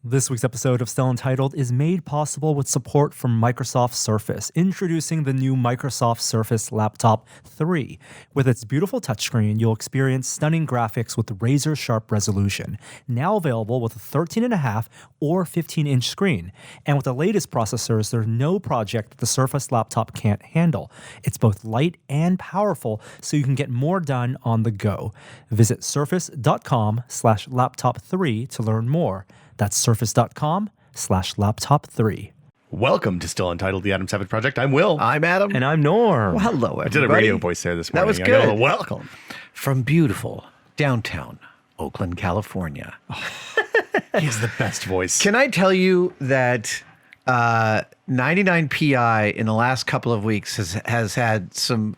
This week's episode of Still Untitled is made possible with support from Microsoft Surface, introducing the new Microsoft Surface Laptop 3. With its beautiful touchscreen, you'll experience stunning graphics with razor-sharp resolution, now available with a 13.5 or 15-inch screen. And with the latest processors, there's no project that the Surface laptop can't handle. It's both light and powerful, so you can get more done on the go. Visit surface.com/laptop3 to learn more. That's surface.com/laptop3. Welcome to Still Untitled, the Adam Savage Project. I'm Will. I'm Adam. And I'm Norm. Well, hello, everybody. I did a radio voice there this morning. That was I good. got a welcome. From beautiful downtown Oakland, California. He has the best voice. Can I tell you that 99PI in the last couple of weeks has had some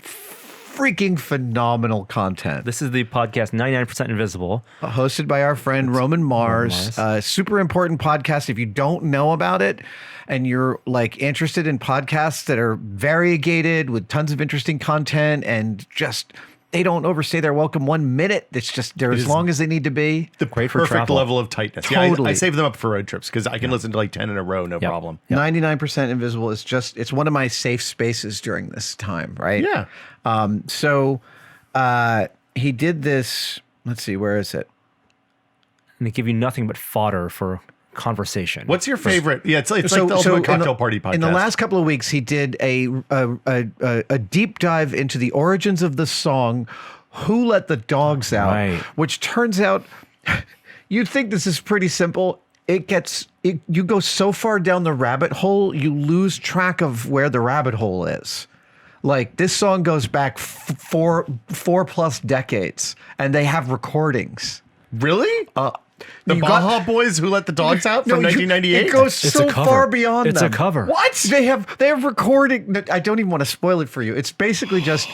freaking phenomenal content. This is the podcast 99% Invisible. Hosted by our friend Roman Mars. Super important podcast. If you don't know about it and you're like interested in podcasts that are variegated with tons of interesting content and just they don't overstay their welcome 1 minute. It's just they're as long as they need to be. The perfect level of tightness. Totally. Yeah, I save them up for road trips because I can listen to like 10 in a row, no problem. 99% Invisible is just, it's one of my safe spaces during this time, right? Yeah. So he did this, let's see, where is it? And they give you nothing but fodder for conversation. What's your favorite? Yeah, it's like the ultimate cocktail party podcast. In the last couple of weeks, he did a deep dive into the origins of the song "Who Let the Dogs Out," Right. which turns out you'd think this is pretty simple. You go so far down the rabbit hole, you lose track of where the rabbit hole is. Like this song goes back four plus decades, and they have recordings. Really? The Baja Boys Who Let the Dogs Out from 1998? It goes so far beyond It's them. a cover. What? They have recording. I don't even want to spoil it for you. It's basically just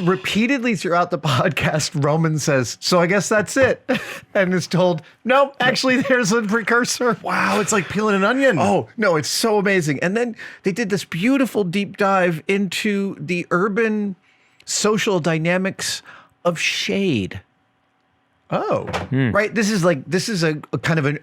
repeatedly throughout the podcast, Roman says, "So I guess that's it," and is told, "No, actually, there's a precursor." Wow, it's like peeling an onion. Oh, no, it's so amazing. And then they did this beautiful deep dive into the urban social dynamics of shade. Oh. Right. This is a kind of an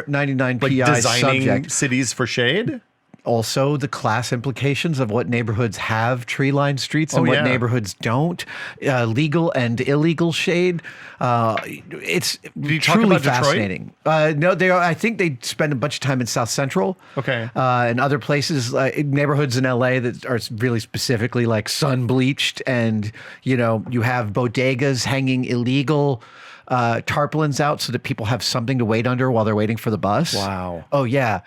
99 Like PI designing subject. cities for shade? Also, the class implications of what neighborhoods have tree-lined streets and what neighborhoods don't. Legal and illegal shade. It's truly fascinating. No, I think they spend a bunch of time in South Central. Okay. And other places, neighborhoods in LA that are really specifically like sun bleached, and you have bodegas hanging illegal tarpaulins out so that people have something to wait under while they're waiting for the bus. Wow. Oh yeah.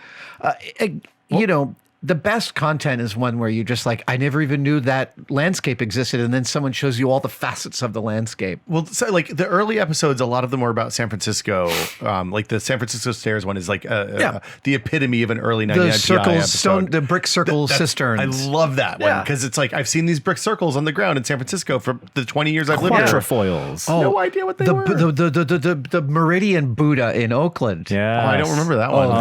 The best content is one where you're just like, I never even knew that landscape existed, and then someone shows you all the facets of the landscape. Well, so like the early episodes, a lot of them were about San Francisco. Like the San Francisco Stairs one is like the epitome of an early 99 PI episode. The brick circle cisterns. I love that one because it's like I've seen these brick circles on the ground in San Francisco for the 20 years I've lived here. Quatrefoils. No idea what they were. The Meridian Buddha in Oakland. Yeah. I don't remember that one.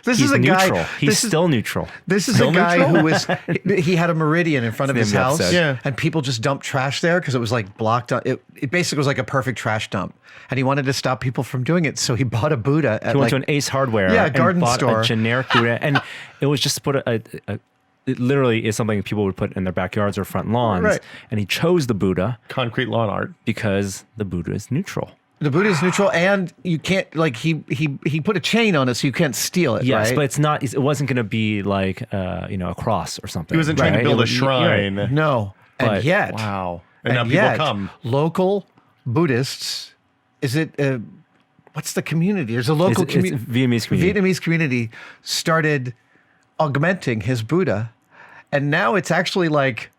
This He's is a neutral. guy. He's still neutral. This is Still a guy neutral? he had a meridian in front of his house, episode. and people just dumped trash there because it was like blocked. It basically was like a perfect trash dump, and he wanted to stop people from doing it, so he bought a Buddha. He went to an Ace Hardware and garden bought store. a generic Buddha, and it was just to put it literally is something people would put in their backyards or front lawns. Right. And he chose the Buddha Concrete lawn art. because the Buddha is neutral. The Buddha is neutral, and you can't he put a chain on it so you can't steal it. Yes, right? but it wasn't going to be like a cross or something. He wasn't trying to build a shrine. No, and But- yet, Wow. And now people come. Local Buddhists, is it? What's the community? There's a local It's community. Vietnamese community. Vietnamese community started augmenting his Buddha, and now it's actually like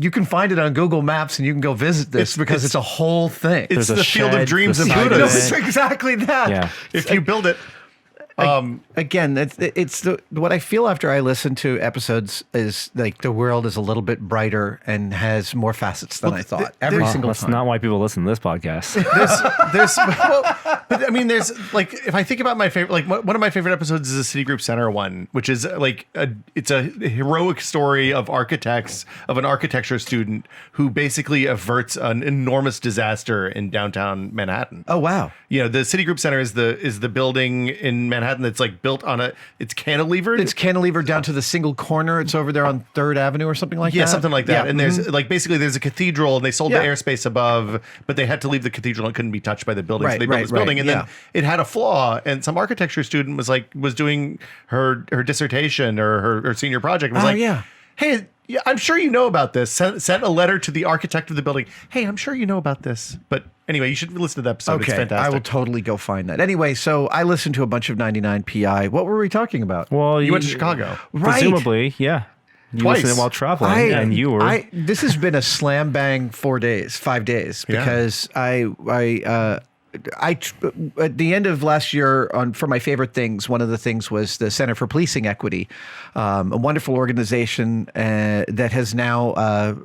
you can find it on Google Maps and you can go visit this because it's a whole thing. It's There's a the field shed of dreams of beside Buddha. it. It's exactly that. Yeah. If you build it. Again, it's what I feel after I listen to episodes is like the world is a little bit brighter and has more facets than I thought. Every single That's time. not why people listen to this podcast. But I mean, there's like, if I think about my favorite, like one of my favorite episodes is the Citigroup Center one, which is like it's a heroic story of architects, of an architecture student who basically averts an enormous disaster in downtown Manhattan. Oh wow! You know, the Citigroup Center is the building in Manhattan that's like built on it's cantilevered. It's cantilevered down to the single corner. It's over there on 3rd Avenue or something like that. Yeah, something like that. Yeah. And there's like basically there's a cathedral, and they sold Yeah. the airspace above, but they had to leave the cathedral and couldn't be touched by the building. So Right, they built this building, and yeah. then it had a flaw. And some architecture student was doing her dissertation or her senior project. And was yeah. Hey, yeah, I'm sure you know about this. Sent a letter to the architect of the building. Hey, I'm sure you know about this. But anyway, you should listen to the episode. It's fantastic. I will totally go find that. Anyway, so I listened to a bunch of 99 PI. What were we talking about? Well, You went to Chicago. Right. Presumably, yeah. You Twice. listened while traveling, and you were. This has been a slam bang 5 days, Yeah. because at the end of last year, for my favorite things, one of the things was the Center for Policing Equity, a wonderful organization that has now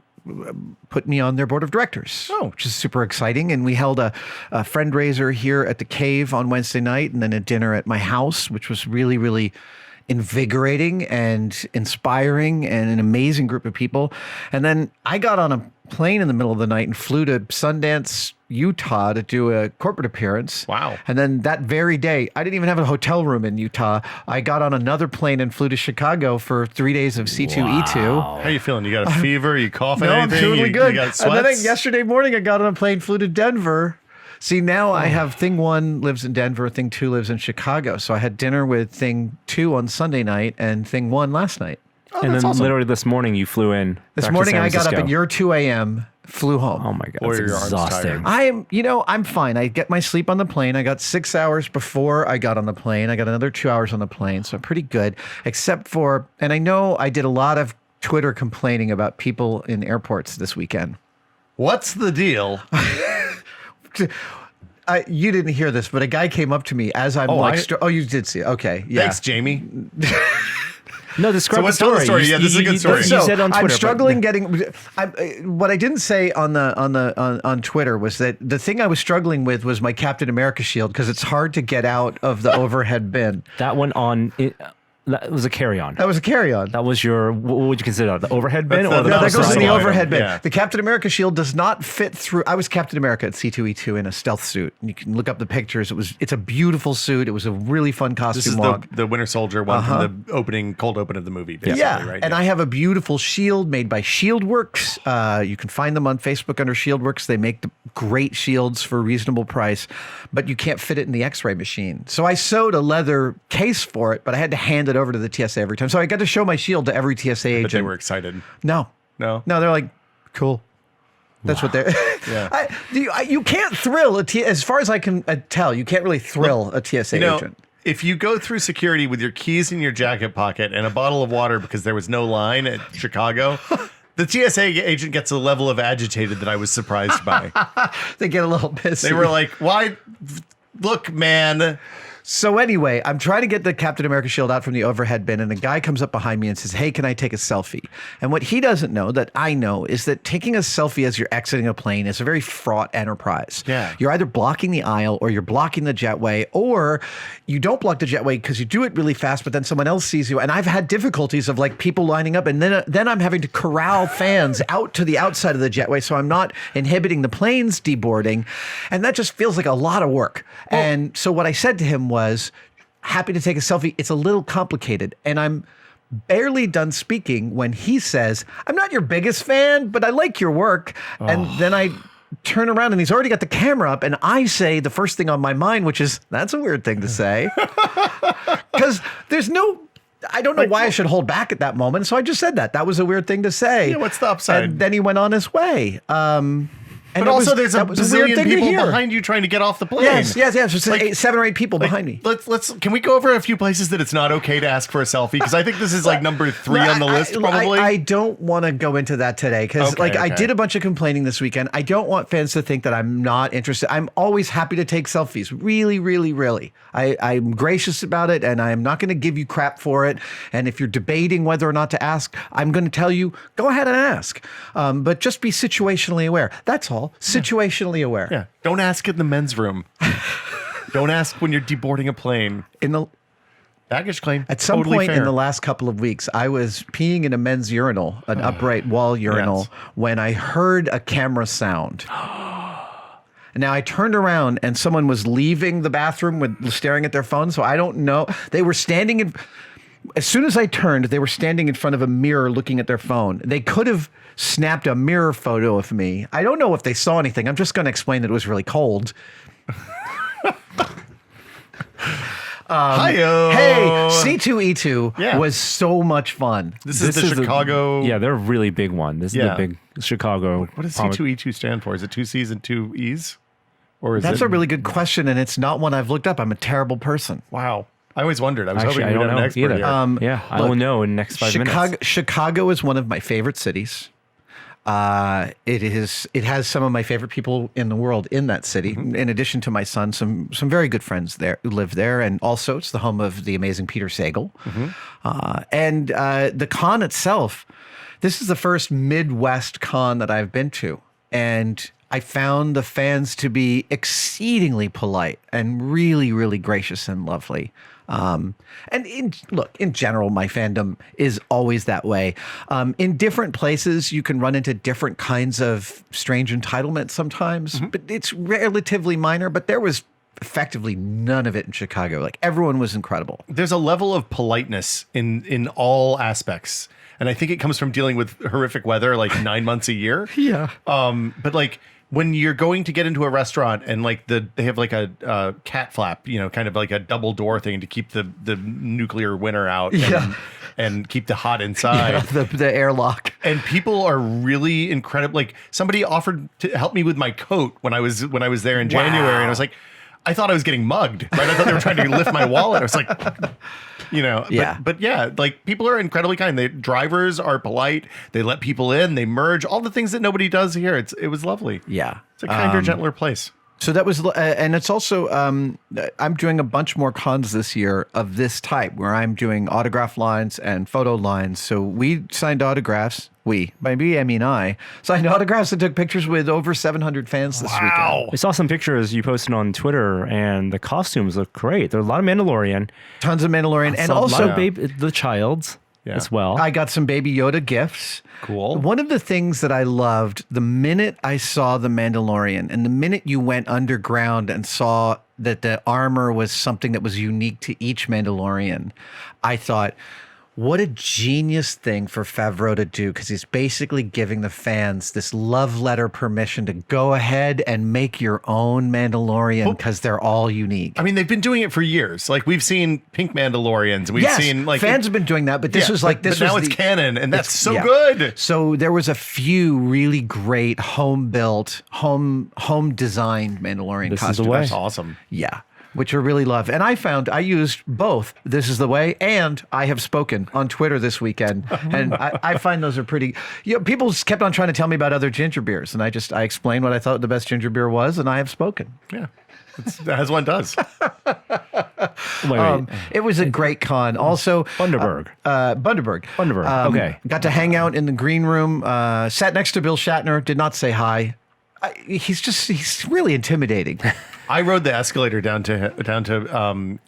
put me on their board of directors, which is super exciting. And we held a fundraiser here at the Cave on Wednesday night, and then a dinner at my house, which was really, really invigorating and inspiring, and an amazing group of people. And then I got on a plane in the middle of the night and flew to Sundance, Utah to do a corporate appearance. Wow. And then that very day, I didn't even have a hotel room in Utah. I got on another plane and flew to Chicago for 3 days of C2E2. How are you feeling? You got a fever? You coughing? No, anything? I'm totally you, good. You got And sweats? then yesterday morning, I got on a plane, flew to Denver. See, now I have Thing 1 lives in Denver, Thing 2 lives in Chicago. So I had dinner with Thing 2 on Sunday night and Thing 1 last night. And then awesome. literally this morning you flew in. This back to morning San I got up Francisco. at your 2 a.m., flew home. Oh my God, Boy, it's your arm's exhausting. tired. I'm fine. I get my sleep on the plane. I got 6 hours before I got on the plane. I got another 2 hours on the plane. So I'm pretty good, except for, and I know I did a lot of Twitter complaining about people in airports this weekend. What's the deal? You didn't hear this, but a guy came up to me as I'm you did see it. Okay. Yeah. Thanks, Jamie. No, describe So what's the story. the story? Yeah, this is a good story. You So said on Twitter. I'm but- struggling getting. What I didn't say on Twitter was that the thing I was struggling with was my Captain America shield, because it's hard to get out of the overhead bin. That went on. That was a carry-on. That was a carry-on. That was your. What would you consider that? The overhead bin That's or the? No, that goes in personal the item, overhead bin. yeah. The Captain America shield does not fit through. I was Captain America at C2E2 in a stealth suit. And you can look up the pictures. It's a beautiful suit. It was a really fun costume This is walk. the Winter Soldier one from the cold open of the movie, basically, Yeah, right? and I have a beautiful shield made by Shieldworks. You can find them on Facebook under Shieldworks. They make the great shields for a reasonable price, but you can't fit it in the X-ray machine. So I sewed a leather case for it, but I had to hand it over to the TSA every time. So I got to show my shield to every TSA agent. But they were excited. No, they're like, cool. That's what they're. Yeah. You can't thrill as far as I can tell. You can't really thrill a TSA agent. If you go through security with your keys in your jacket pocket and a bottle of water because there was no line at Chicago, the TSA agent gets a level of agitated that I was surprised by. They get a little pissy. They were like, "Why? Look, man." So anyway, I'm trying to get the Captain America shield out from the overhead bin, and a guy comes up behind me and says, "Hey, can I take a selfie?" And what he doesn't know that I know is that taking a selfie as you're exiting a plane is a very fraught enterprise. Yeah. You're either blocking the aisle or you're blocking the jetway, or you don't block the jetway because you do it really fast, but then someone else sees you. And I've had difficulties of like people lining up, and then I'm having to corral fans out to the outside of the jetway, so I'm not inhibiting the plane's deboarding, and that just feels like a lot of work. And so what I said to him was, happy to take a selfie. It's a little complicated. And I'm barely done speaking when he says, "I'm not your biggest fan, but I like your work." And then I turn around and he's already got the camera up, and I say the first thing on my mind, which is, that's a weird thing to say. Because I don't know why I should hold back at that moment. So I just said that. That was a weird thing to say. Yeah, what's the upside? And then he went on his way. But it also, was- there's a that was weird bazillion thing to people hear. behind you trying to get off the plane. Yes. Just Like- 7 or 8 people behind me. Let's can we go over a few places that it's not okay to ask for a selfie? Because I think this is like number 3 on the list, probably. I don't want to go into that today because I Okay. did a bunch of complaining this weekend. I don't want fans to think that I'm not interested. I'm always happy to take selfies. Really, really, really. I'm gracious about it, and I'm not going to give you crap for it. And if you're debating whether or not to ask, I'm going to tell you, go ahead and ask. But just be situationally aware. That's all. Situationally aware. Yeah. Don't ask in the men's room. Don't ask when you're deboarding a plane. In the Baggage claim. At some Totally point in fair. the last couple of weeks, I was peeing in a men's urinal, an upright wall urinal, Yes. when I heard a camera sound. Now I turned around and someone was leaving the bathroom with staring at their phone. So I don't know. They were standing in. As soon as I turned, they were standing in front of a mirror looking at their phone. They could have snapped a mirror photo of me. I don't know if they saw anything. I'm just going to explain that it was really cold. Hi-yo. Hey, C2E2 Yeah. was so much fun. This is the Chicago. Yeah, they're a really big one. This is Yeah. the big Chicago. What does C2E2 stand for? Is it 2 C's and 2 E's? Or is That's it? a really good question, and it's not one I've looked up. I'm a terrible person. Wow. I always wondered. I was Actually, I hoping we'd don't have an know expert either. here. Yeah, I will know in the next 5 minutes. Chicago is one of my favorite cities. It has some of my favorite people in the world in that city. In addition to my son, some very good friends there who live there, and also it's the home of the amazing Peter Sagal. And the con itself, this is the first Midwest con that I've been to, and I found the fans to be exceedingly polite and really, really gracious and lovely. And in general, my fandom is always that way. In different places, you can run into different kinds of strange entitlement sometimes, but it's relatively minor. But there was effectively none of it in Chicago. Like, everyone was incredible. There's a level of politeness in all aspects. And I think it comes from dealing with horrific weather like 9 months a year. Yeah. But like when you're going to get into a restaurant and like they have like a cat flap, you know, kind of like a double door thing to keep the nuclear winter out and keep the hot inside. The airlock. And people are really incredible. Like, somebody offered to help me with my coat when I was there in January, and I was like, I thought I was getting mugged, right? I thought they were trying to lift my wallet. I was like, you know, Yeah. but yeah, like, people are incredibly kind. Drivers are polite. They let people in. They merge. All the things that nobody does here. It was lovely. Yeah. It's a kinder, gentler place. So that was, and it's also, I'm doing a bunch more cons this year of this type where I'm doing autograph lines and photo lines. So we signed autographs. By me, I mean I signed autographs and took pictures with over 700 fans this weekend. I saw some pictures you posted on Twitter, and the costumes look great. There are a lot of Mandalorian. Tons of Mandalorian. And Saw a lot also, of the Childs as well. I got some Baby Yoda gifts. Cool. One of the things that I loved the minute I saw the Mandalorian and the minute you went underground and saw that the armor was something that was unique to each Mandalorian, I thought, what a genius thing for Favreau to do, because he's basically giving the fans this love letter permission to go ahead and make your own Mandalorian because they're all unique. I mean, they've been doing it for years. Like, we've seen pink Mandalorians. We've seen like fans have been doing that, but this was like but now it's canon, and that's so yeah. good. So there was a few really great home built, home designed Mandalorian This is costumes. the way. That's awesome. Yeah. Which I really love. And I used both This Is the Way and I Have Spoken on Twitter this weekend. And I find those are pretty, people just kept on trying to tell me about other ginger beers. And I explained what I thought the best ginger beer was, and I have spoken. Yeah. As one does. Wait. It was a great con. Also, Bundaberg. Bundaberg. Okay. Got to hang out in the green room, sat next to Bill Shatner, did not say hi. He's really intimidating. I rode the escalator down to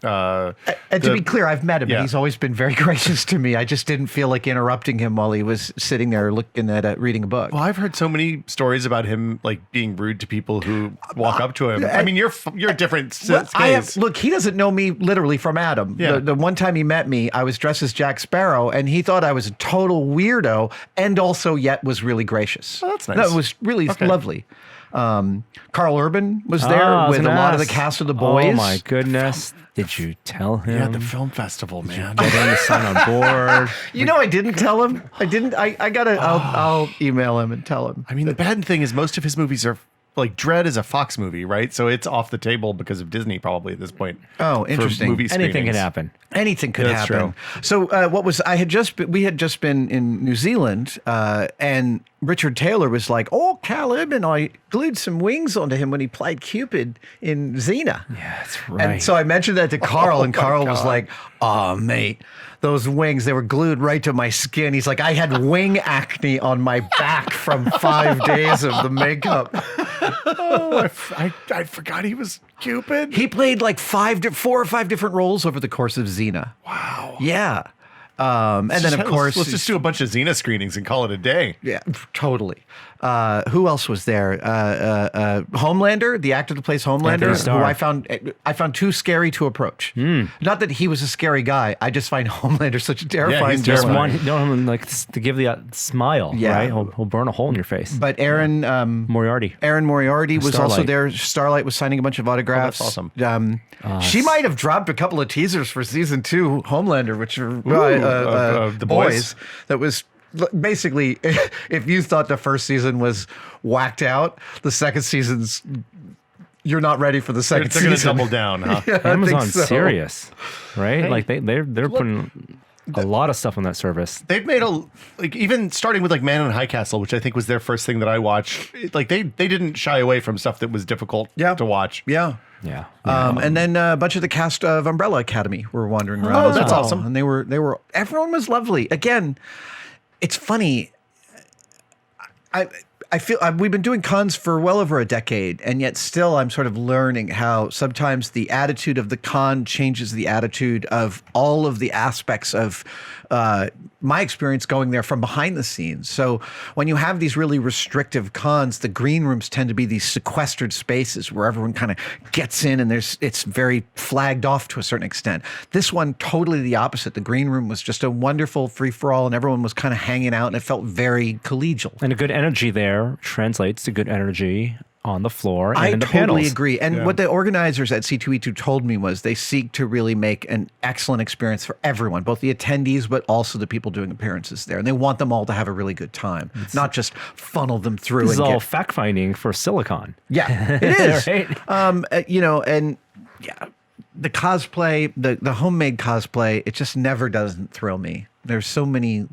And to be clear, I've met him, Yeah. and he's always been very gracious to me. I just didn't feel like interrupting him while he was sitting there looking at reading a book. Well, I've heard so many stories about him like being rude to people who walk up to him. I mean, you're a different case. Look, he doesn't know me literally from Adam. Yeah. The one time he met me, I was dressed as Jack Sparrow, and he thought I was a total weirdo, and also yet was really gracious. Oh, that's nice. No, it was really lovely. Karl Urban was there with a lot of the cast of The Boys. Oh my goodness! Did you tell him? Yeah, the film festival, man. Get him to sign on board. You know, I didn't tell him. I didn't. I gotta. I'll email him and tell him. I mean, the bad thing is most of his movies are like Dread is a Fox movie, right? So it's off the table because of Disney probably at this point. Oh, for interesting. movie Anything can screenings. happen. Anything could That's happen. So we had just been in New Zealand, and Richard Taylor was like, "Oh, Karl Urban, I glued some wings onto him when he played Cupid in Xena." Yeah, that's right. And so I mentioned that to Carl, and my Carl was God. like, "Oh, mate, those wings, they were glued right to my skin." He's like, "I had wing acne on my back from 5 days of the makeup." Oh, I forgot he was Cupid. He played like 4 or 5 different roles over the course of Xena. Wow. Yeah. And then, of course, let's just do a bunch of Xena screenings and call it a day. yeah, totally. Who else was there? Homelander, the actor that plays Homelander, Anthony Starr. who I found too scary to approach. Not that he was a scary guy. I just find Homelander such a terrifying. he's Just terrifying. one, don't like to give the smile, Yeah. right? He'll burn a hole in your face. But Erin Moriarty was also Starlight. there. Starlight was signing a bunch of autographs. that's awesome. She might have dropped a couple of teasers for season 2 Homelander, which are The Boys. That was basically, if you thought the first season was whacked out, the second season's, you're not ready for the second They're going to season. double down, huh? Yeah, I think Amazon so. serious, right? Like they're putting a lot of stuff on that service. They've made even starting with like Man in High Castle, which I think was their first thing that I watched. Like they didn't shy away from stuff that was difficult to watch. Yeah. Yeah. And then a bunch of the cast of Umbrella Academy were wandering around. Oh, as that's well. awesome. And they were everyone was lovely. Again, it's funny. I feel we've been doing cons for well over a decade, and yet still I'm sort of learning how sometimes the attitude of the con changes the attitude of all of the aspects of my experience going there from behind the scenes. So when you have these really restrictive cons, the green rooms tend to be these sequestered spaces where everyone kind of gets in and it's very flagged off to a certain extent. This one, totally the opposite. The green room was just a wonderful free-for-all and everyone was kind of hanging out and it felt very collegial. And a good energy there translates to good energy on the floor and I in the totally panels. agree. And what the organizers at C2E2 told me was they seek to really make an excellent experience for everyone, both the attendees, but also the people doing appearances there. And they want them all to have a really good time, not just funnel them through. This is and all get, fact finding for Silicon. yeah, it is. Right? And yeah, the cosplay, the homemade cosplay, it just never doesn't thrill me. There's so many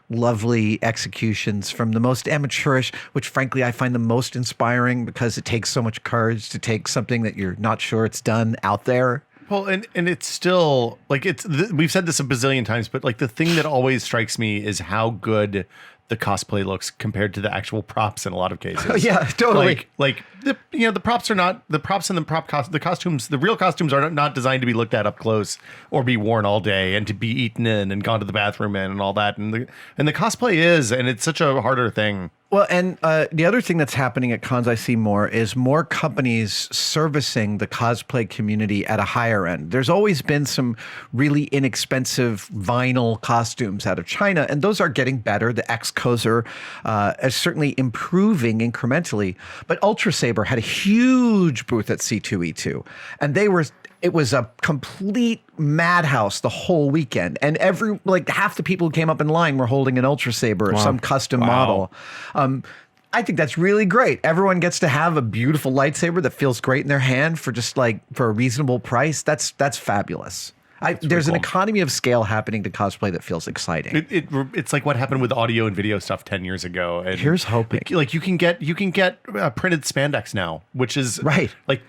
lovely executions from the most amateurish, which frankly I find the most inspiring because it takes so much courage to take something that you're not sure it's done out there. Well, and it's still like we've said this a bazillion times, but like the thing that always strikes me is how good the cosplay looks compared to the actual props in a lot of cases. Yeah, totally. Like the props are not the props and the costumes. The real costumes are not designed to be looked at up close or be worn all day and to be eaten in and gone to the bathroom in and all that. And the cosplay is, and it's such a harder thing. Well, and the other thing that's happening at cons I see more is more companies servicing the cosplay community at a higher end. There's always been some really inexpensive vinyl costumes out of China, and those are getting better. The X-Cos are certainly improving incrementally. But Ultra Saber had a huge booth at C2E2, and it was a complete madhouse the whole weekend. And half the people who came up in line were holding an Ultra Saber or some custom model. I think that's really great. Everyone gets to have a beautiful lightsaber that feels great in their hand for for a reasonable price. That's fabulous. There's an cool. economy of scale happening to cosplay that feels exciting. It's like what happened with audio and video stuff 10 years ago. And Here's hoping. Like you can get printed spandex now, which is Right. Like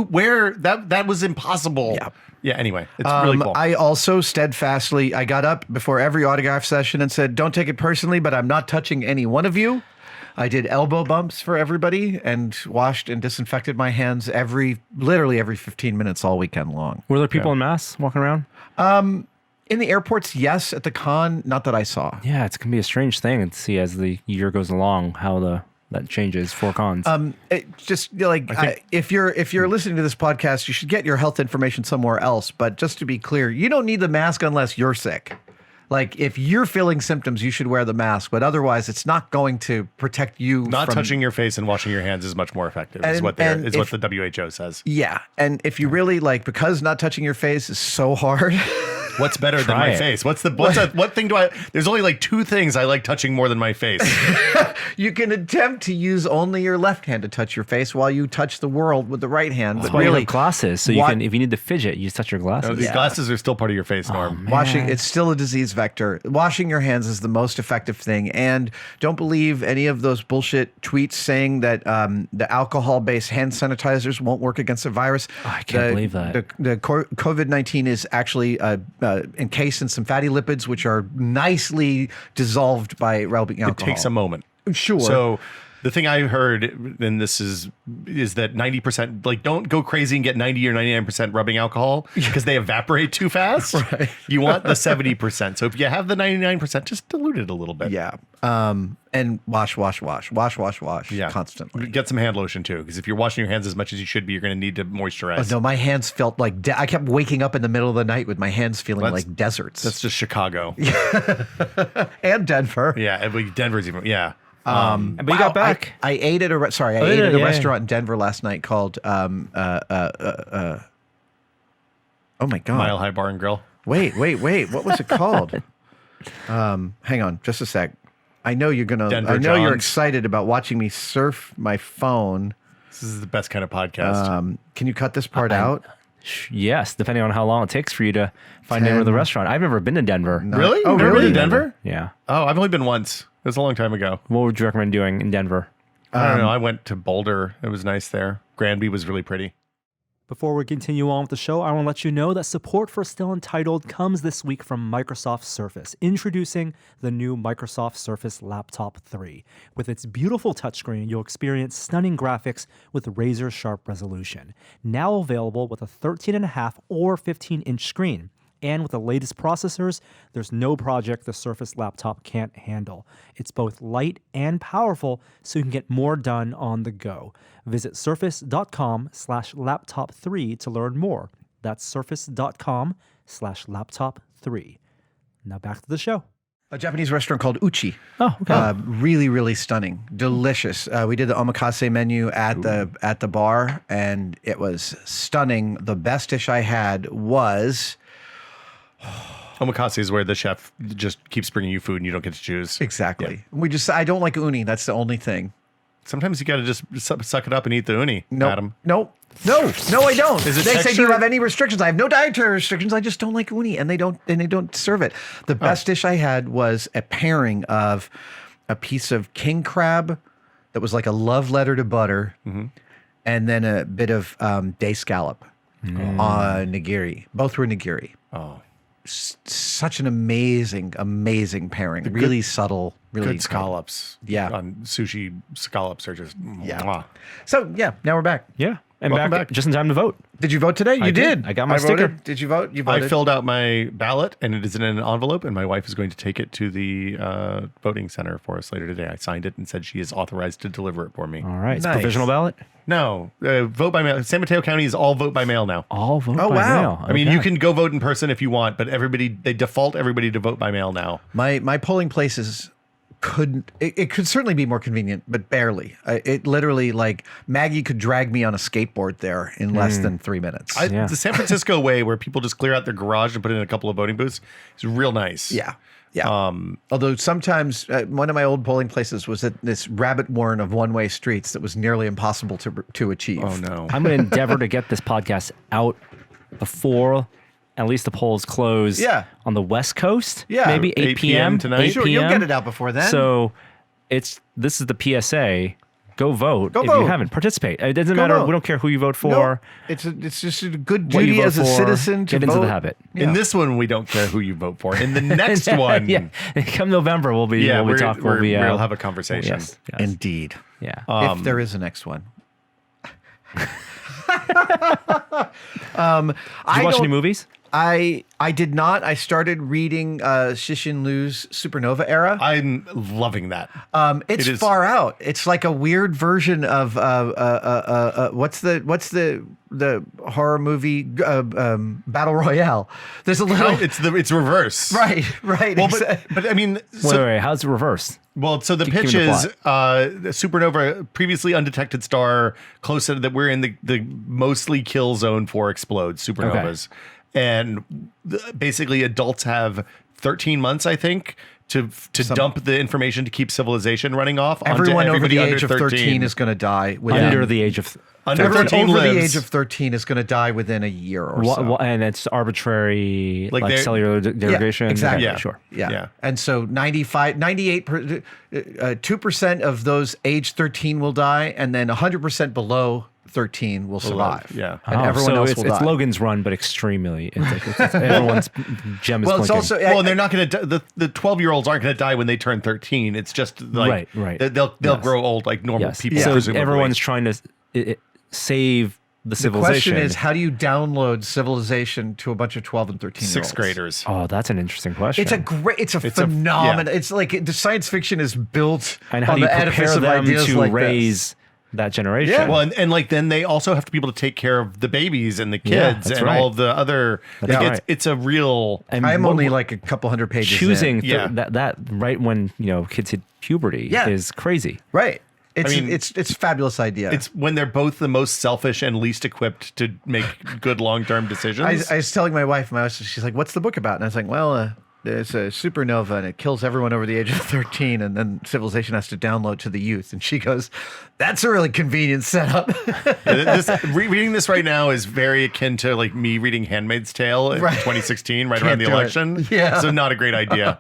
where that was impossible. Yeah. Yeah. Anyway, it's really cool. I also steadfastly, I got up before every autograph session and said, "Don't take it personally, but I'm not touching any one of you." I did elbow bumps for everybody and washed and disinfected my hands literally every 15 minutes all weekend long. Were there people in masks walking around? In the airports, yes. At the con, not that I saw. Yeah, it's gonna be a strange thing to see as the year goes along how that changes for cons. If you're listening to this podcast, you should get your health information somewhere else. But just to be clear, you don't need the mask unless you're sick. Like if you're feeling symptoms, you should wear the mask, but otherwise it's not going to protect you. Not touching your face and washing your hands is much more effective, is what the WHO says. Yeah. And if you really because not touching your face is so hard, What's better than Try my it. face? What thing do I? There's only like 2 things I like touching more than my face. You can attempt to use only your left hand to touch your face while you touch the world with the right hand. That's But why you really, have glasses, so you can, if you need to fidget, you just touch your glasses. These glasses are still part of your face, Norm. washing, it's still a disease vector. Washing your hands is the most effective thing. And don't believe any of those bullshit tweets saying that the alcohol-based hand sanitizers won't work against the virus. Oh, I can't believe that. The COVID-19 is actually encased in some fatty lipids, which are nicely dissolved by rubbing alcohol. It takes a moment. Sure. So the thing I heard, and this is that 90%, like, don't go crazy and get 90 or 99% rubbing alcohol because they evaporate too fast. Right. You want the 70%. So if you have the 99%, just dilute it a little bit. Yeah. And wash Yeah. constantly. Get some hand lotion too, because if you're washing your hands as much as you should be, you're going to need to moisturize. No, my hands felt like I kept waking up in the middle of the night with my hands feeling like deserts. That's just Chicago. And Denver. Yeah. And Denver's even. Yeah. But you got back. I ate at a restaurant in Denver last night called oh my god. Mile High Bar and Grill. Wait. What was it called? Hang on, just a sec. I know you're gonna. Denver I know you're John's. excited about watching me surf my phone. This is the best kind of podcast. Can you cut this part out? Yes, depending on how long it takes for you to find the name of the restaurant. I've never been to Denver. Really? Oh, You've never really? been to Denver? Yeah. Oh, I've only been once. It was a long time ago. What would you recommend doing in Denver? I don't know. I went to Boulder. It was nice there. Granby was really pretty. Before we continue on with the show, I want to let you know that support for Still Untitled comes this week from Microsoft Surface, introducing the new Microsoft Surface Laptop 3. With its beautiful touchscreen, you'll experience stunning graphics with razor-sharp resolution. Now available with a 13.5 or 15-inch screen. And with the latest processors, there's no project the Surface laptop can't handle. It's both light and powerful, so you can get more done on the go. Visit surface.com/laptop3 to learn more. That's surface.com/laptop3. Now back to the show. A Japanese restaurant called Uchi. Oh, okay. Really, really stunning, delicious. We did the omakase menu at the bar, and it was stunning. The best dish I had was Omakase is where the chef just keeps bringing you food and you don't get to choose. exactly. I don't like uni. That's the only thing. Sometimes you got to just suck it up and eat the uni, Adam. No, I don't. Is it They say, do you texture? have any restrictions? I have no dietary restrictions. I just don't like uni, and they don't serve it. The best dish I had was a pairing of a piece of king crab that was like a love letter to butter, and then a bit of day scallop on nigiri. Both were nigiri. Oh, Such an amazing pairing. Really subtle. Really good scallops. Yeah. On sushi, scallops are just mwah. So yeah, now we're back. Yeah. And Welcome back back. just in time to vote. Did you vote today? You did. I got my sticker. voted. Did you vote? You I voted. filled out my ballot and it is in an envelope, and my wife is going to take it to the voting center for us later today. I signed it and said she is authorized to deliver it for me. All right. It's Nice. provisional ballot. No, vote by mail. San Mateo County is all vote by mail now. All vote Oh, by wow. mail. I mean, Okay. you can go vote in person if you want, but they default everybody to vote by mail now. My polling places couldn't. It could certainly be more convenient, but barely. It literally, like, Maggie could drag me on a skateboard there in less than 3 minutes. Yeah. The San Francisco way, where people just clear out their garage and put in a couple of voting booths, is real nice. Yeah. Although sometimes one of my old polling places was at this rabbit warren of one-way streets that was nearly impossible to achieve. Oh no. I'm going to endeavor to get this podcast out before at least the polls close on the West Coast. Yeah. Maybe 8 p.m. tonight? 8 Sure, you'll p.m. get it out before then. So this is the PSA. Go vote. Go if vote. you haven't, participate. It doesn't Go matter. vote. We don't care who you vote for. It's just a good what you duty vote as a for, citizen to get vote. into the habit. In this one, we don't care who you vote for. In the next one, yeah. Come November, we'll be we'll talk. we'll have a conversation. Yes. Indeed. Yeah. If there is a next one. Did you watch any movies? I did not. I started reading Cixin Liu's Supernova Era. I'm loving that. It's it is- far out. It's like a weird version of what's the horror movie Battle Royale. There's a little It's reverse. right. Well, but I mean, Wait, how's it reversed? well, so the Give me pitch the is Supernova, previously undetected star, close to that we're in the mostly kill zone for explodes supernovas. and basically adults have 13 months, I think, to dump the information to keep civilization running off. Everyone over the everybody age of 13 is going to die. Under the age of Everyone 13 over the lives. age of 13 is going to die within a year or so. and it's arbitrary, Like like cellular derivation. exactly. Yeah. Sure. Yeah. And so 98, 2% of those age 13 will die, and then 100% below 13 will survive. Yeah. And everyone so else it's, will it's die. Logan's Run, but extremely. It's everyone's gem is Well, it's blinking. also Well, and they're not going to. The 12-year-olds aren't going to die when they turn 13. It's just like Right. They'll Yes. grow old like normal yes. people. So presumably. everyone's trying to save the the civilization. question is, how do you download civilization to a bunch of 12 and 13 year olds? 6th graders. Oh, that's an interesting question. It's a phenomenon. It's like the science fiction is built and how on do you the edifice prepare of them ideas to like raise that generation? Yeah. Well, and like then they also have to be able to take care of the babies and the Yeah, kids that's and right. all of the other. That's Like right. it's a real. And I'm what- only like a couple hundred pages choosing in. Yeah. that right when kids hit puberty Yeah. is crazy. Right. It's I mean, it's a fabulous idea. It's when they're both the most selfish and least equipped to make good long-term decisions. I was telling my wife, she's like, "What's the book about?" And I was like, "Well, there's a supernova and it kills everyone over the age of 13, and then civilization has to download to the youth." And she goes, "That's a really convenient setup." Reading this right now is very akin to like me reading Handmaid's Tale in 2016, right around the do it. election. Yeah. So not a great idea,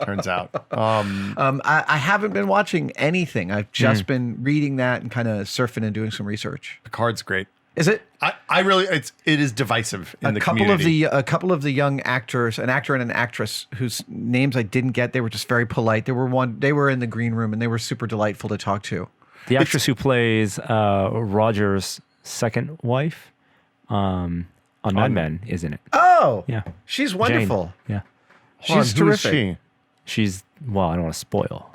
turns out. I haven't been watching anything. I've just been reading that and kind of surfing and doing some research. Picard's great. Is it? I really, it is divisive in the community. A couple of the young actors, an actor and an actress whose names I didn't get, they were just very polite. They were in the green room and they were super delightful to talk to. The actress who plays Roger's second wife on Mad Men is in it. Oh, Yeah. she's Jane. wonderful. Yeah. She's Who is terrific. she? She's, well, I don't want to spoil.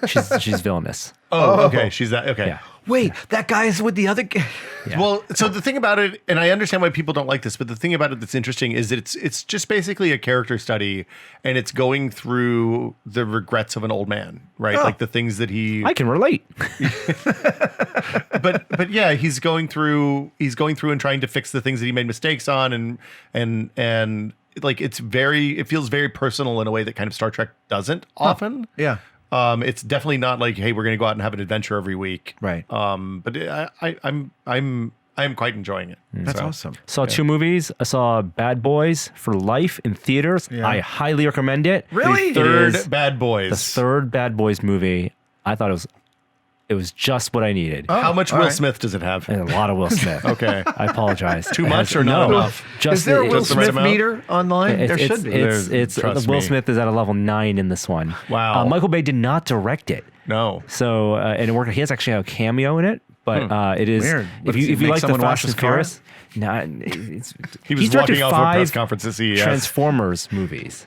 she's villainous. Oh, okay. She's that. Okay. Yeah. Wait, that guy is with the other guy. Yeah. Well, so the thing about it, and I understand why people don't like this, but the thing about it that's interesting is that it's just basically a character study, and it's going through the regrets of an old man, right? Oh. Like the things that he. I can relate. But yeah, he's going through and trying to fix the things that he made mistakes on, and like it feels very personal in a way that kind of Star Trek doesn't often. Yeah. It's definitely not like, hey, we're going to go out and have an adventure every week. Right. But I'm quite enjoying it. That's So, awesome. Saw two movies. I saw Bad Boys for Life in theaters. Yeah. I highly recommend it. Really? It Third is Bad Boys. the third Bad Boys movie. I thought it was just what I needed. How much all Will right. Smith does it have? And a lot of Will Smith. Okay. I apologize. Too much or not enough? Just Is there a Will just the right Smith amount? meter online? There should be. It's Trust Will me. Smith is at a level 9 in this one. Wow. Michael Bay did not direct it. No. So and it worked. He has actually a cameo in it, but it is Weird. What, if does he you make like the someone wash Fast and his car? Furious, nah, it's, He was he's directed walking off a press 5 conference at CES. Transformers movies.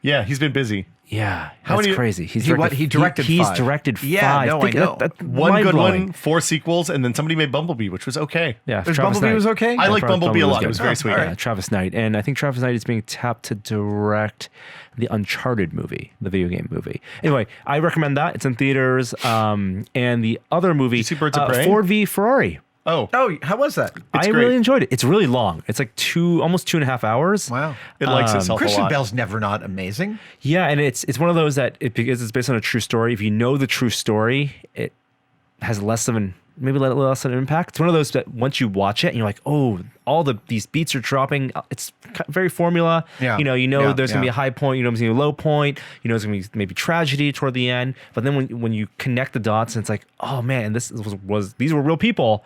Yeah, he's been busy. Yeah, How that's many- crazy. He's He directed he's 5. directed Yeah, 5. no, Think I know. that's One good mind-blowing. one, 4 sequels, and then somebody made Bumblebee, which was okay. Yeah, There's Travis Bumblebee Knight. was okay? I like Travis Bumblebee a lot. good. It was very sweet. Yeah, Travis Knight, and I think Travis Knight is being tapped to direct the Uncharted movie, the video game movie. Anyway, I recommend that. It's in theaters. And the other movie, you see Birds of Prey? Ford v Ferrari. Oh, Oh, how was that? I great. really enjoyed it. It's really long. It's like almost 2.5 hours. Wow. it likes itself a Christian lot. Bale's never not amazing. Yeah, and it's one of those that because it's based on a true story. If you know the true story, it has less of an impact. It's one of those that once you watch it, and you're like, oh, these beats are dropping. It's very formula. Yeah. You know, Yeah, there's gonna be yeah. a high point. You know, there's gonna be a low point. You know, there's gonna be maybe tragedy toward the end. But then when you connect the dots, and it's like, oh man, this was these were real people.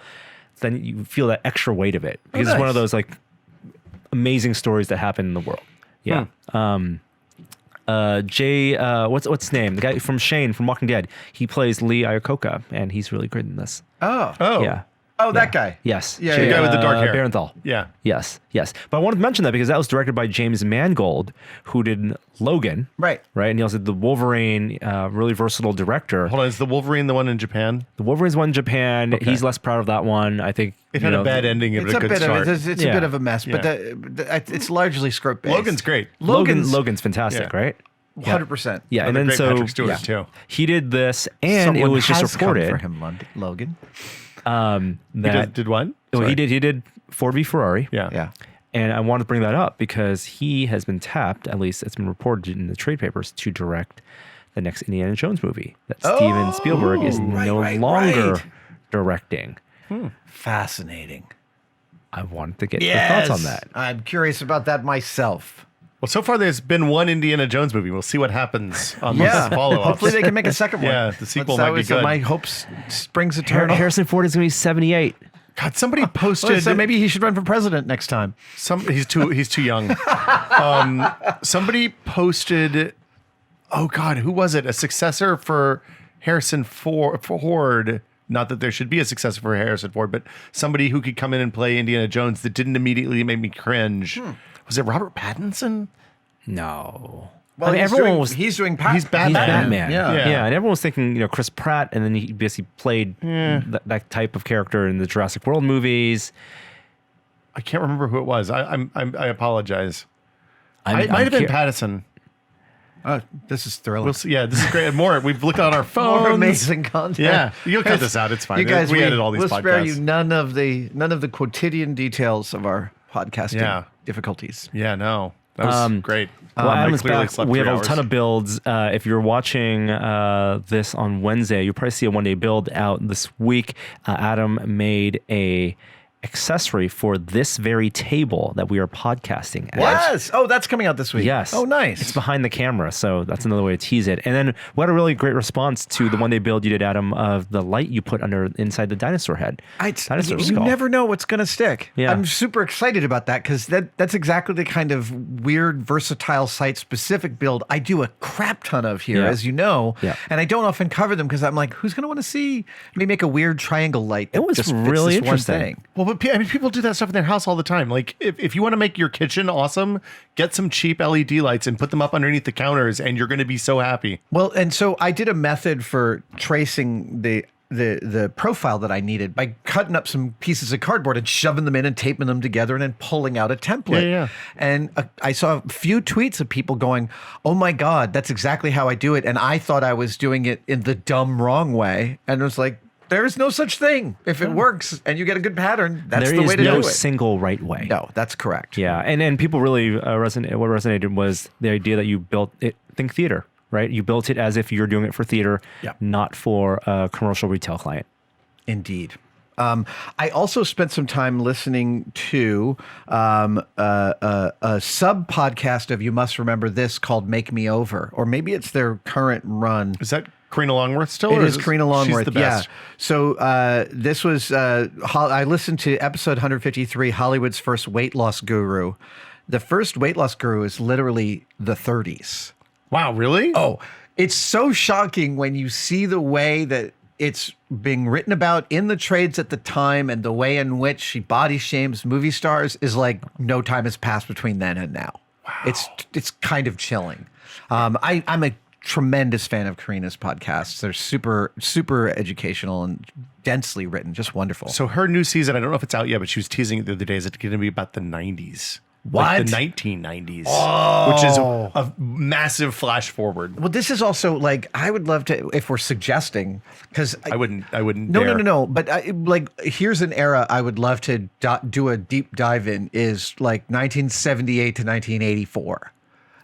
Then you feel that extra weight of it because it's one of nice. those like amazing stories that happen in the world. Yeah. Jay, what's his name? The guy from Shane from Walking Dead. He plays Lee Iacocca, and he's really good in this. Oh. Oh, Yeah. Oh, that guy. Yes. Yeah, The guy with the dark hair. Barenthal. Yeah. Yes. But I wanted to mention that because that was directed by James Mangold, who did Logan. Right. Right. And he also did the Wolverine, really versatile director. Hold on, is the Wolverine the one in Japan? The Wolverine's one in Japan. He's less proud of that one. I think It had a bad ending, It's but a good start. it's a Yeah. bit of a mess, but Yeah. it's largely script based. Logan's great. Logan's fantastic, Yeah. right? 100%. Yeah. And Another then great so Patrick Stewart, too. he did this, and Someone it was just has come reported for him, Logan. that Did what? oh, Sorry. he did Ford v Ferrari. Yeah. Yeah. And I want to bring that up because he has been tapped, at least it's been reported in the trade papers, to direct the next Indiana Jones movie that Steven Spielberg is no longer directing. Fascinating. I wanted to get your thoughts on that. I'm curious about that myself. Well, so far there's been one Indiana Jones movie. We'll see what happens on the follow-up. Hopefully they can make a second one. Yeah, the sequel might be good. My hopes springs eternal. Harrison Ford is going to be 78. God, somebody posted. So maybe he should run for president next time. He's too young. Somebody posted. Oh God, who was it? A successor for Harrison Ford. Not that there should be a successor for Harrison Ford, but somebody who could come in and play Indiana Jones that didn't immediately make me cringe. Was it Robert Pattinson? No. Well, he's doing Batman. He's Batman. Yeah, and everyone was thinking, Chris Pratt, and then he basically played that type of character in the Jurassic World movies. I can't remember who it was. I apologize. It might have been Pattinson. This is thrilling. We'll see. Yeah, this is great. More. We've looked on our phones. More amazing content. Yeah, you'll cut this out. It's fine. You guys, we edit all these we'll podcasts. spare you none of the quotidian details of our podcasting difficulties. Yeah, no, that was great. Well, Adam's clearly back. slept We 3 have hours. a ton of builds. If you're watching this on Wednesday, you'll probably see a one-day build out this week. Adam made a accessory for this very table that we are podcasting at. Yes. Oh, that's coming out this week. Yes. Oh, nice. It's behind the camera, so that's another way to tease it. And then we had a really great response to the one-day build you did, Adam, of the light you put inside the dinosaur head. Dinosaur You skull. never know what's going to stick. Yeah. I'm super excited about that because that's exactly the kind of weird, versatile, site-specific build I do a crap ton of here, as you know. Yeah. And I don't often cover them because I'm like, who's going to want to see me make a weird triangle light that It was just fits really this one interesting. thing? Well, but people do that stuff in their house all the time. Like, if you want to make your kitchen awesome, get some cheap LED lights and put them up underneath the counters, and you're going to be so happy. Well, and so I did a method for tracing the profile that I needed by cutting up some pieces of cardboard and shoving them in and taping them together and then pulling out a template. Yeah. And I saw a few tweets of people going, "Oh my God, that's exactly how I do it." And I thought I was doing it in the dumb wrong way. And it was like, there's no such thing. If it works and you get a good pattern, that's the way to do it. There is no single right way. No, that's correct. Yeah, and people really what resonated was the idea that you built it. Think theater, right? You built it as if you're doing it for theater, not for a commercial retail client. Indeed. I also spent some time listening to a sub podcast of You Must Remember This called Make Me Over, or maybe it's their current run. Is that Karina Longworth still? It or is Karina Longworth. She's the best. Yeah. So this was I listened to episode 153, Hollywood's first weight loss guru. The first weight loss guru is literally the 30s. Wow, really? Oh, it's so shocking when you see the way that it's being written about in the trades at the time and the way in which she body shames movie stars is like no time has passed between then and now. Wow. It's kind of chilling. I'm a tremendous fan of Karina's podcasts. They're super, super educational and densely written, just wonderful. So her new season, I don't know if it's out yet, but she was teasing it the other day. Is it going to be about the 90s? What? Like the 1990s, which is a massive flash forward. Well, this is also like, I would love to, if we're suggesting, because I wouldn't No. But here's an era I would love to do a deep dive in is like 1978 to 1984.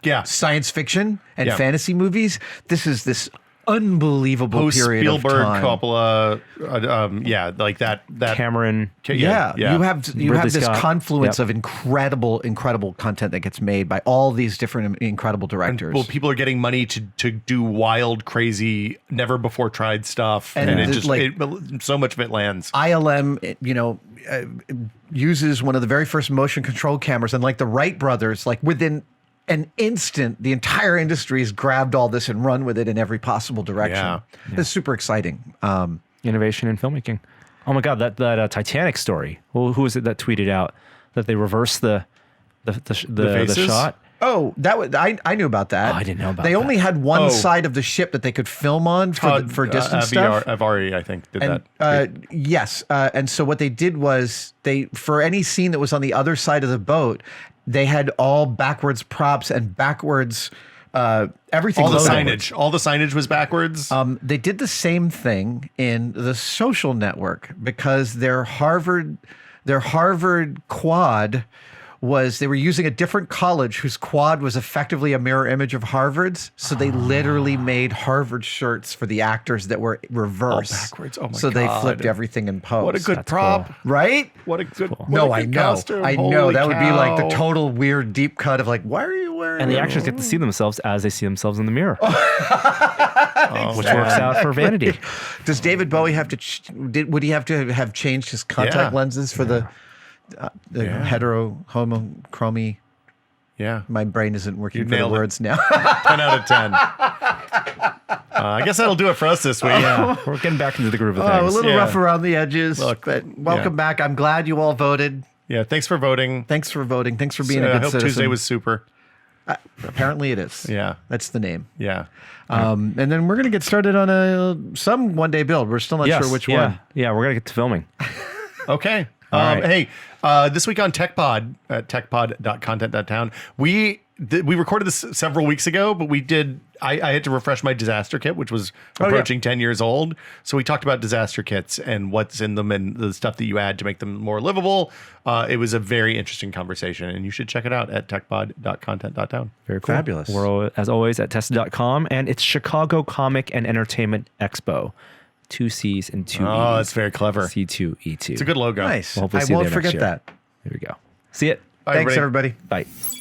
Yeah. Science fiction and fantasy movies. This is this unbelievable Post period Spielberg, of time. Coppola, like that. Cameron. You have this Scott. confluence of incredible content that gets made by all these different incredible directors. Well, people are getting money to do wild, crazy, never before tried stuff, and it just so much of it lands. ILM, uses one of the very first motion control cameras, and like the Wright brothers, like within an instant, the entire industry has grabbed all this and run with it in every possible direction. Yeah. It's super exciting. Innovation in filmmaking. Oh my God, that Titanic story. Who was it that tweeted out that they reversed the shot? Oh, that was I knew about that. Oh, I didn't know about They that. only had one side of the ship that they could film on for distance stuff. Avari, I think, did that. Yes. And so what they did was for any scene that was on the other side of the boat, they had all backwards props and backwards everything. All the loaded. signage. All the signage was backwards. They did the same thing in The Social Network because their Harvard quad was they were using a different college whose quad was effectively a mirror image of Harvard's. So they literally made Harvard shirts for the actors that were reversed. backwards. Oh my so they God. flipped everything in post. What a good prop. cool. Right? What a good what No, a I good know. costume. I know. Holy That would be like the cow. total weird deep cut of like, why are you wearing And the it? actors get to see themselves as they see themselves in the mirror, which works out for vanity. Does David Bowie have to? Would he have to have changed his contact Yeah. lenses for the heterochromy? Yeah. My brain isn't working You for the nailed it. words now. 10 out of 10. I guess that'll do it for us this week. Yeah, we're getting back into the groove of Oh, a things. little Yeah. rough around the edges, Look, but welcome back. I'm glad you all voted. Yeah. Thanks for voting. Thanks for voting. Thanks for being a I good hope citizen. Tuesday was super. Apparently it is. Yeah. That's the name. Yeah. And then we're going to get started on some one-day build. We're still not Yes, sure which yeah. one. Yeah, we're gonna get to filming. Okay. right. Hey, this week on TechPod at techpod.content.town, we recorded this several weeks ago, but I had to refresh my disaster kit, which was approaching 10 years old. So we talked about disaster kits and what's in them and the stuff that you add to make them more livable. It was a very interesting conversation, and you should check it out at techpod.content.town. Very cool. Fabulous. We're, as always, at tested.com, and it's Chicago Comic and Entertainment Expo. 2 C's and 2 E's. Oh, that's very clever. C2E2. It's a good logo. Nice. We'll hopefully I see you won't there next forget year. that. There we go. See it. Bye, Thanks, everybody. everybody. Bye.